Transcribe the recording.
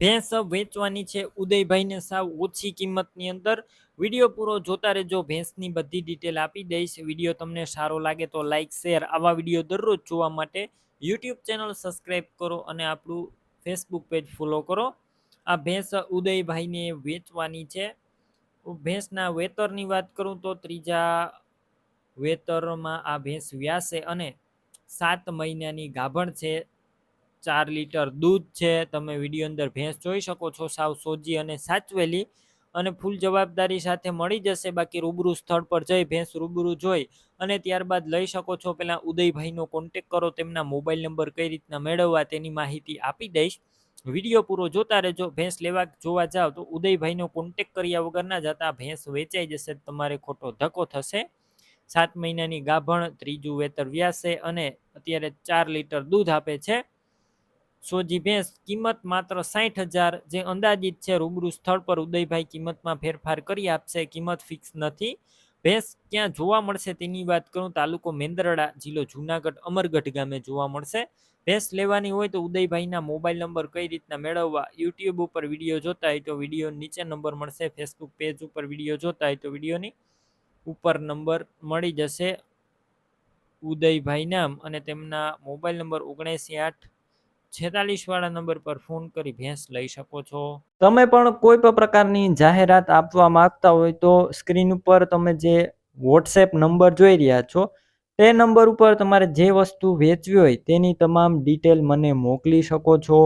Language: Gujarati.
ભેંસ વેચવાની છે ઉદયભાઈને સાવ ઓછી કિંમતની અંદર। વિડીયો પૂરો જોતા રહેજો, ભેંસની બધી ડિટેલ આપી દઈશ। વિડીયો તમને સારો લાગે તો લાઇક શેર, આવા વિડીયો દરરોજ જોવા માટે યુટ્યુબ ચેનલ સબસ્ક્રાઈબ કરો અને આપણું ફેસબુક પેજ ફોલો કરો। આ ભેંસ ઉદયભાઈને વેચવાની છે। ભેંસના વેતરની વાત કરું તો ત્રીજા વેતરમાં આ ભેંસ વ્યાસે અને 7 મહિનાની ગાભણ છે। 4 લીટર દૂધ છે। તમે વિડીયો અંદર ભેંસ જોઈ શકો છો, સાવ સોજી અને સાચવેલી અને ફૂલ જવાબદારી સાથે મળી જશે। બાકી રૂબરૂ સ્થળ પર જઈ ભેંસ રૂબરૂ જોઈ અને ત્યારબાદ લઈ શકો છો। પહેલા ઉદયભાઈનો કોન્ટેક કરો, તેમના મોબાઈલ નંબર કઈ રીતના મેળવવા તેની માહિતી આપી દઈશ। વિડીયો પૂરો જોતા રહેજો। ભેંસ લેવા જોવા જાવ તો ઉદયભાઈનો કોન્ટેક કર્યા વગર ના જતા, ભેંસ વેચાઈ જશે, તમારે ખોટો ધક્કો થશે। 7 મહિનાની ગાભણ, ત્રીજું વેતર વ્યાસે અને અત્યારે 4 લીટર દૂધ આપે છે। સોજી ભેંસ, કિંમત માત્ર 60,000 જે અંદાજિત છે। રૂબરૂ સ્થળ પર ઉદયભાઈ કિંમતમાં ફેરફાર કરી આપશે, કિંમત ફિક્સ નથી। ભેંસ ક્યાં જોવા મળશે તેની વાત કરું, તાલુકો મેંદરડા, જિલ્લો જુનાગઢ, અમરગઢ ગામે જોવા મળશે। ભેંસ લેવાની હોય તો ઉદયભાઈના મોબાઈલ નંબર કઈ રીતના મેળવવા, યુટ્યુબ ઉપર વિડીયો જોતા હોય તો વિડીયો નીચે નંબર મળશે, ફેસબુક પેજ ઉપર વિડીયો જોતા હોય તો વિડીયોની ઉપર નંબર મળી જશે। ઉદયભાઈ નામ અને તેમના મોબાઈલ નંબર 79,846 વાળા નંબર પર ફોન કરી ભેંસ લઈ શકો છો। તમે પણ કોઈ પણ પ્રકારની જાહેરાત આપવા માંગતા હોય તો સ્ક્રીન ઉપર તમે જે વોટ્સએપ નંબર જોઈ રહ્યા છો તે નંબર ઉપર તમારે જે વસ્તુ વેચવી હોય તેની તમામ ડિટેલ મને મોકલી શકો છો।